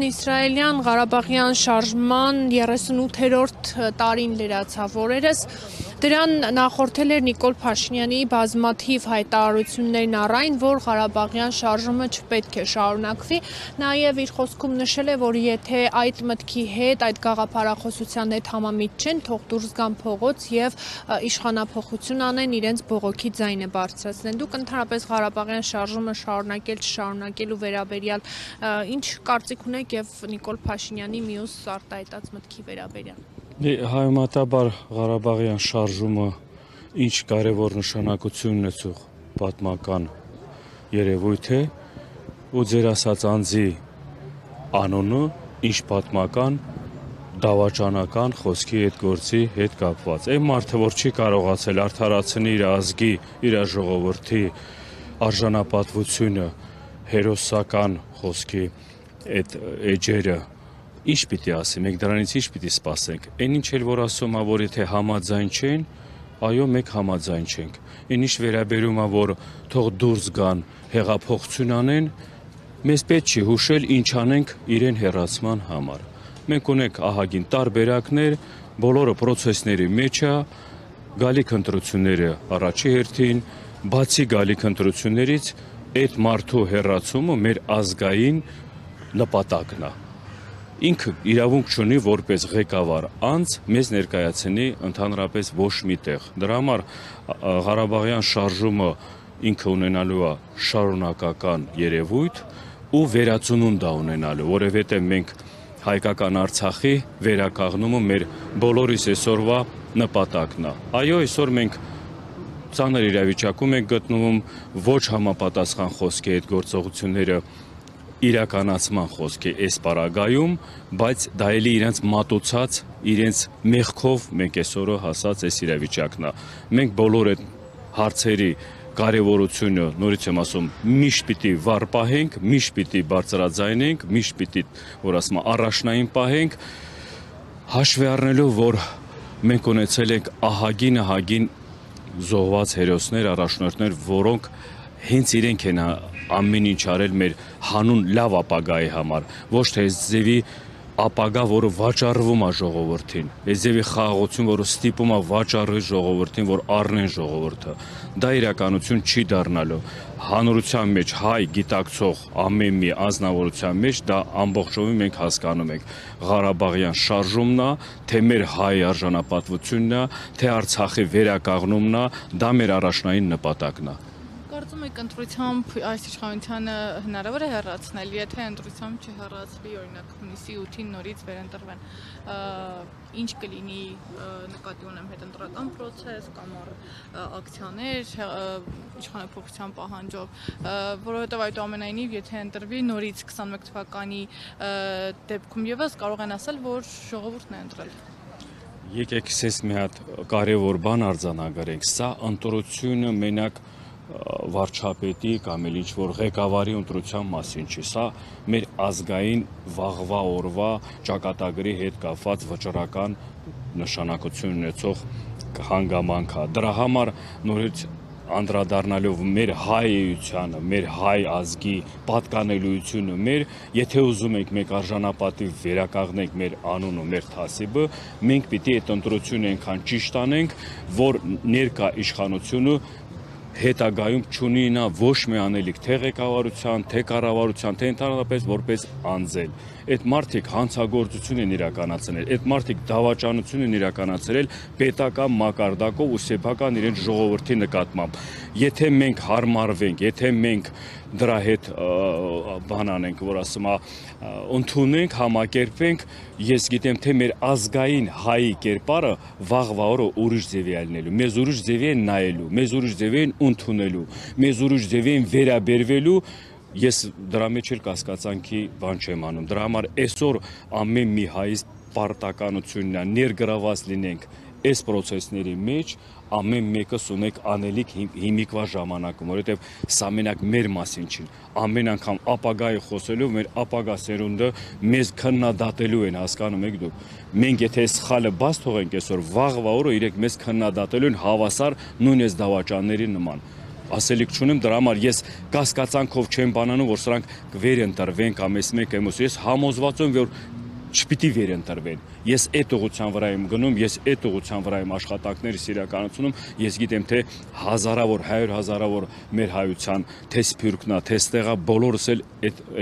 Հայաստան-Իսրայելյան Ղարաբաղյան շարժման 38-րդ տարին լրացավ օրերս, դրան նախորդել էր Նիկոլ Փաշինյանի բազմաթիվ հայտարարություններն առայն, որ Ղարաբաղյան շարժումը չպետք է շարունակվի, նաև իր խոսքում նշել է, որ եթե այդ մտքի հետ, այդ գաղափարախոսության հետ համամիտ չեն, թող դուրս գան փողոց եւ իշխանափոխություն անեն, իրենց բողոքի ձայնը բարձրացնեն։ Դուք ընդհանրապես Ղարաբաղյան շարժումը շարունակելու վերաբերյալ ինչ կարծիք ունեք եւ Նիկոլ Փաշինյանի մյուս արտահայտած մտքի վերաբերյալ։ Հայմատաբար Ղարաբաղյան շարժումը ինչ կարևոր նշանակություն ունեցող պատմական երևույթ է ու ձեր ասած անձի անունը ինչ պատմական դավաճանական խոսքի հետ գործի հետ կապված։ Այն մարդը, որ չի կարողացել արդարացնել իր ազգի, իր ժողովրդի արժանապատվությունը, հերոսական խոսքի այդ էջերը ինչ պիտի ասի, մենք դրանից ինչ պիտի սպասենք։ Այն ինչ էլ որ ասում ա, որ եթե համաձայն չեն, այո, մենք համաձայն չենք։ Այն ինչ վերաբերում ա, որ թող դուրս գան, հեղափոխություն անեն, մեզ պետք չի հուշել ինչ անենք իրեն հեռացման համար։ Մենք ունենք ահագին տարբերակներ, բոլորը պրոցեսների մեջ է, գալիք ընտրությունները առաջի հերթին, բացի գալիք ընտրություններից, այդ մարդու հեռացումը մեր ազգային նպատակն է։ Ինքը իրավունք չունի որպես ղեկավար անձ մեզ ներկայացնի ընդհանրապես ոչ մի տեղ։ Դրա համար Ղարաբաղյան շարժումը ինքը ունենալու է շարունակական երևույթ ու վերածնունդ է ունենալու, որովհետև մենք հայկական Արցախի վերականգնումը մեր բոլորիս այսօրվա նպատակն է։ Այո, այսօր մենք ծանր իրավիճակում ենք գտնվում, ոչ համապատասխան խոսքի այդ գործողությունները իրականացման խոսքի այս պարագայում, բայց դա էլի իրենց մատուցած, իրենց մեղքով մենք այսօրը հասած այս իրավիճակն է։ Մենք բոլոր այդ հարցերի կարևորությունը, նորից եմ ասում, միշտ պիտի վառ պահենք, միշտ պիտի բարձրաձայնենք, միշտ պիտի, որ ասում առաջնային պահենք, հաշվի առնելով, որ մենք ունեցել ենք ահագին զոհված հերոսներ, առաջնորդներ, որոնք հենց իրենք են ամեն ինչ արել մեր հանուն լավ ապագայի համար, ոչ թե այս ձևի ապագա, որը վաճառվում է ժողովրդին, այս ձևի խաղաղություն, որը ստիպում է վաճառի ժողովրդին, որ առնեն ժողովուրդը, դա իրականություն չի դառնալու։ Հանրության մեջ հայ գիտակցող ամեն մի անձնավորության մեջ դա ամբողջովին մենք հասկանում ենք։ Ղարաբաղյան շարժումն է, թե մեր հայ արժանապատվությունն է, թե Արցախի վերականգնումն է, դա մեր առաջնային նպատակն է։ Կարծում եք ընտրությամբ այս իշխանությանը հնարավոր է հեռացնել, եթե ընտրությամբ չհեռացվի, օրինակ հունիսի 8-ին նորից վերընտրվեն, ինչ կլինի, նկատի ունեմ հետընտրական պրոցես կամ ակցիաներ իշխանափոխության պահանջով, որովհետև այդուամենայնիվ եթե ընտրվի նորից 21 թվականի դեպքում ևս կարող են ասել, որ ժողովուրդն է ընտրել։ Եկեք սես մի հատ կարևոր բան արձանագրենք, սա ընտրությունը մենակ վարչապետի կամ էլ ինչ-որ ղեկավարի ընտրության մասին չի, սա մեր ազգային վաղվա օրվա ճակատագրի հետ կապված վճռական նշանակություն ունեցող հանգամանք է։ Դրա համար նորից անդրադառնալով մեր հայ էությանը, մեր հայ ազգի պատկանելիությունը մեր, եթե ուզում ենք մենք արժանապատիվ վերականգնենք մեր անունը, մեր թասիբը, մենք պիտի այդ ընտրությունը այնքան ճիշտ անենք, որ ներկա իշխանությունը հետագայում չունի նա ոչ մի անելիք թե ղեկավարության, թե կառավարության, թե ընդհանրապես որպես անձել։ Այդ մարդիկ հանցագործություն են իրականացնել, այդ մարդիկ դավաճանություն են իրականացրել պետական մակարդակով ու սեփական իրենց ժողովրդի նկատմամբ։ Եթե մենք հարմարվենք, եթե մենք դրա հետ բան անենք, որ ասում է, ընդունենք, համակերպենք, ես գիտեմ, թե մեր ազգային հայի կերպարը վաղվա օրը ուրիշ ձևի ալնելու, մեզ ուրիշ ձևի են նայելու, մեզ ուրիշ ձևի են ընդունելու, մեզ ուրիշ ձևի են վերաբերվելու, ես դրա մեջ էլ կասկածանքի բան չեմ անում։ Դրա համար այսօր ամեն մի հայից պարտականությունն է ներգրաված լինենք այս պրոցեսների մեջ, ամեն մեկս ունենք անելիք հիմիկվա ժամանակում, որովհետև սա մենակ մեր մասին չի, ամեն անգամ ապագայի խոսելով մեր ապագա սերունդը մեզ քննադատելու են, հասկանում եք դուք։ Մենք եթե սխալը բաց թողենք այսօր, վաղվա օրը իրենք մեզ քննադատելու են հավասար նույն այս դավաճանների նման։ ասելիք չունեմ, դրա համար ես կասկածանքով չեմ բանանում, որ սրանք վերընտրվեն կամ ես մեկը ես համոզված եմ, որ չպիտի վերընտրվեն։ Ես այդ ուղղության վրա եմ գնում, ես այդ ուղղության վրա եմ աշխատանքներս իրականացնում, ես գիտեմ, թե հազարավոր, 100,000-ավոր մեր հայության թե սփյուռքնա, թե ստեղա բոլորս էլ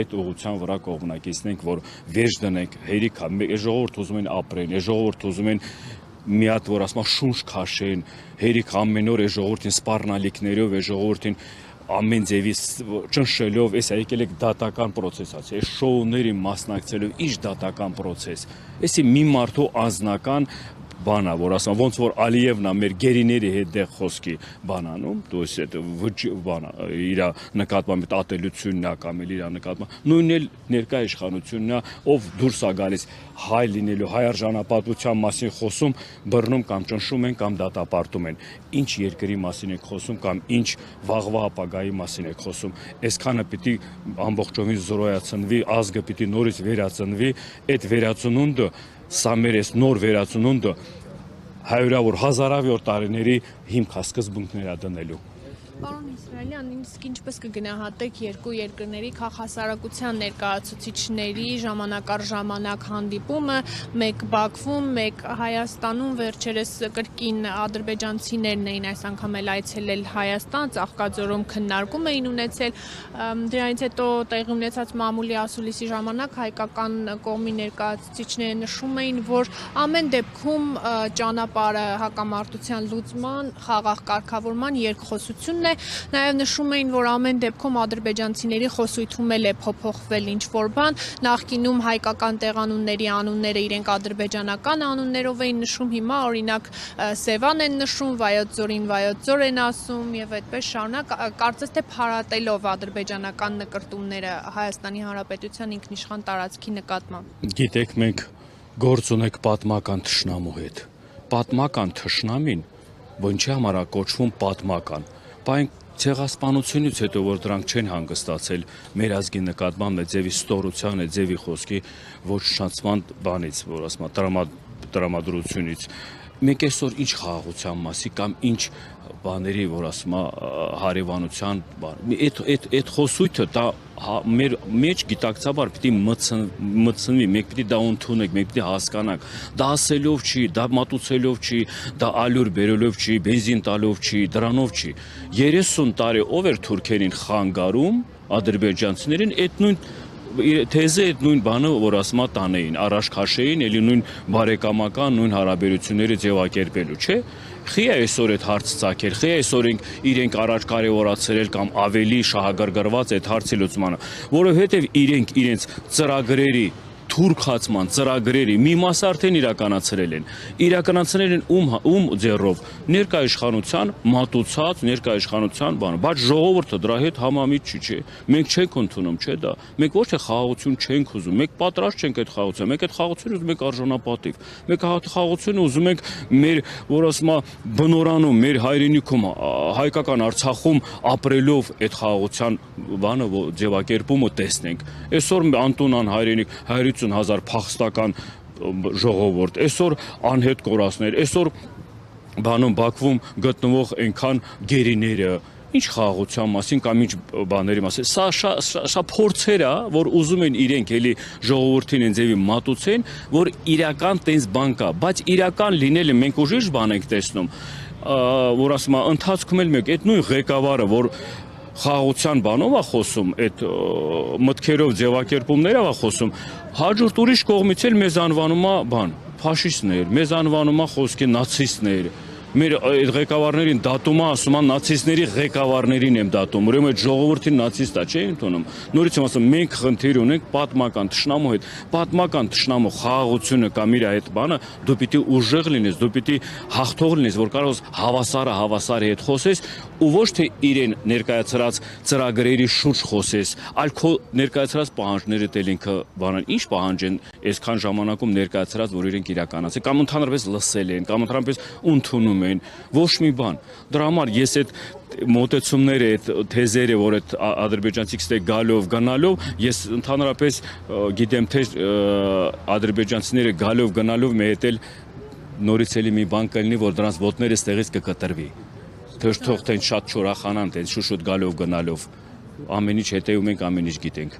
այդ ուղղության վրա կողմնակիցնենք, որ վերջ դնենք, հերիք է, ժողովուրդ ուզում են ապրեն, ժողովուրդ ուզում են մի հատ որ ասма շունչ քաշեն, հերիք ամեն օր է ժողովրդին սպառնալիքներով, է ժողովրդին ամեն ձևի ճնշելով, այս եկել եք դատական process-ացի, այս շոուների մասնակցելով, ինչ դատական process, էսի մի մարդու անձնական բան է, որ ասում ոնց որ Ալիևն է մեր գերիների հետ դեղ խոսքի բանանում, то есть это բան իր նկատմամբ ատելությունն է կամ իր նկատմամբ նույնն էլ ներկա իշխանությունն է, ով դուրս է գալիս հայ լինելու, հայ արժանապատվության մասին խոսում, բռնում կամ ճնշում են կամ դատապարտում են, ինչ երկրի մասին եք խոսում կամ ինչ վաղվա ապագայի մասին եք խոսում, այսքանը պիտի ամբողջովին զրոյացնվի, ազգը պիտի նորից վերածնվի, այդ վերածնունդը սա մեր այս նոր վերածնունդը հարյուրավոր հազարավոր տարիների հիմք սկզբունքներ է դնելու։ Պարոն Իսրայելյան, իսկ ինչպես կգնահատեք երկու երկրների քաղաքասարակության ներկայացուցիչների ժամանակ առ ժամանակ հանդիպումը, մեկ Բաքվում, մեկ Հայաստանում, վերջերս կրկին ադրբեջանցիներն էին այս անգամ էլ այցելել Հայաստան, Ծաղկաձորում քննարկում էին ունեցել, դրանից հետո տեղի ունեցած մամուլի ասուլիսի ժամանակ հայկական կողմի ներկայացուցիչները նշում էին, որ ամեն դեպքում ճանապարհը հակամարտության լուծման, խաղաղ կարգավորման երկխոսությունն է, նաև նշում էին, որ ամեն դեպքում ադրբեջանցիների խոսույթում էլ է փոփոխվել ինչ-որ բան, նախկինում հայկական տեղանունների անունները իրենք ադրբեջանական անուններով էին նշում, հիմա օրինակ Սևան են նշում, Վայոց ձորին Վայոց ձոր են ասում եւ այդպես շարունակ, կարծես թե փարատելով ադրբեջանական նկրտումները Հայաստանի Հանրապետության ինքնիշխան տարածքի նկատմամբ։ Գիտեք, մենք գործ ունենք պատմական թշնամու հետ։ Պատմական թշնամին ոնչի համար է կոչվում պատմական։ Բայց ցեղասպանությունից հետո որ դրանք չեն հանգստացել մեր ազգի նկատմամբ ձևի ստորության, ձևի խոսքի ոչնչացման բանից, որ ասма տրամադրությունից, մենք այսօր ինչ խաղաղության մասի կամ ինչ բաների, որ ասма հարևանության բան, այդ խոսույթը դա մեր մեջ գիտակցաբար պիտի մտցնվի, մենք պիտի դա ընդունենք, մենք պիտի հասկանանք, դա ասելով չի, դա մատուցելով չի, դա ալյուր բերելով չի, բենզին տալով չի, դրանով չի։ 30 տարի ով էր թուրքերին խանգարում, ադրբեջանցիներին, այդ նույն թեզը այդ նույն բանը, որ ասма տանեին, առաջ քաշեին, էլի նույն բարեկամական, նույն հարաբերությունները ձևակերպելու, չէ՞։ Խի է այսօր այդ հարցը ցակել, խի է այսօր իրենք առաջ կարևորացրել կամ ավելի շահագրգռված այդ հարցի լուծմանը, որովհետև իրենք իրենց ծրագրերի թուրքացման ծրագրերի մի մասը արդեն իրականացրել են ում ձեռով ներկա իշխանության մատուցած ներկա իշխանության բանը, բայց ժողովուրդը դրա հետ համամիտ չի, չէ։ Մենք չենք ընդունում, չէ՞ դա։ Մենք ոչ թե խաղաղություն չենք ուզում, մենք պատրաստ չենք այդ խաղաղության, մենք այդ խաղաղությունը ուզում ենք արժանապատիվ։ Մենք խաղաղությունը ուզում ենք մեր, որ ասма բնորանում, մեր հայրենիքում, հայկական Արցախում ապրելով այդ խաղաղության բանը ձևակերպումը տեսնենք։ Այսօր Անտոնան հայրենիք 150,000 փախստական ժողովուրդ, այսօր անհետ կորածներ, այսօր բանում Բաքվում գտնվող այնքան գերիները, ինչ խաղաղության մասին կամ ինչ բաների մասին, սա փորձեր է, որ ուզում են իրենք էլի ժողովրդին են ձևի մատուցեն, որ իրական տենց բան կա, բայց իրական լինելը մենք ուժիշ բան ենք տեսնում, որ ասում եմ, ընթացքում էլ մեկ այդ նույն ղեկավարը, որ խաղաղության բանով է խոսում, այդ մտքերով ձևակերպումներով է խոսում, հաջորդ ուրիշ կողմից էլ մեզ անվանում է բան, ֆաշիստներ, մեզ անվանում է խոսքի նացիստներ, մեր այդ ղեկավարներին դատում է, ասում է նացիստների ղեկավարներին եմ դատում, ուրեմն այդ ժողովրդին նացիստ է, չէ՞ ընդունում։ Նորից եմ ասում, մենք խնդիր ունենք պատմական թշնամու հետ, պատմական թշնամու խաղաղությունը կամ իր այդ բանը, դու պիտի ուժեղ լինես, դու պիտի հաղթող լինես, որ կարող ես հավասարի հետ խոսես ու ոչ թե իրեն ներկայացրած ծրագրերի շուրջ խոսես, այլ քո ներկայացրած պահանջները դել ինքը բանան, ինչ պահանջ են այսքան ժամանակում ներկայացրած, որ իրենք իրականացել, կամ ընդհանրապես լսել են, կամ ընդհանրապես ընդունում են, ոչ մի բան։ Դրա համար ես այդ մոտեցումները, այդ թեզերը, որ այդ ադրբեջանցիքս է գալով, գնալով, ես ընդհանրապես գիտեմ, թե ադրբեջանցիները գալով, գնալով մի հետ էլ նորից էլի մի բան կլինի, որ դրանց ոտները ստեղից կկտրվի։ Թող տեն շատ չորախանան, տեն շուշուտ գալով գնալով։ Ամեն ինչ հետեւում ենք, ամեն ինչ գիտենք։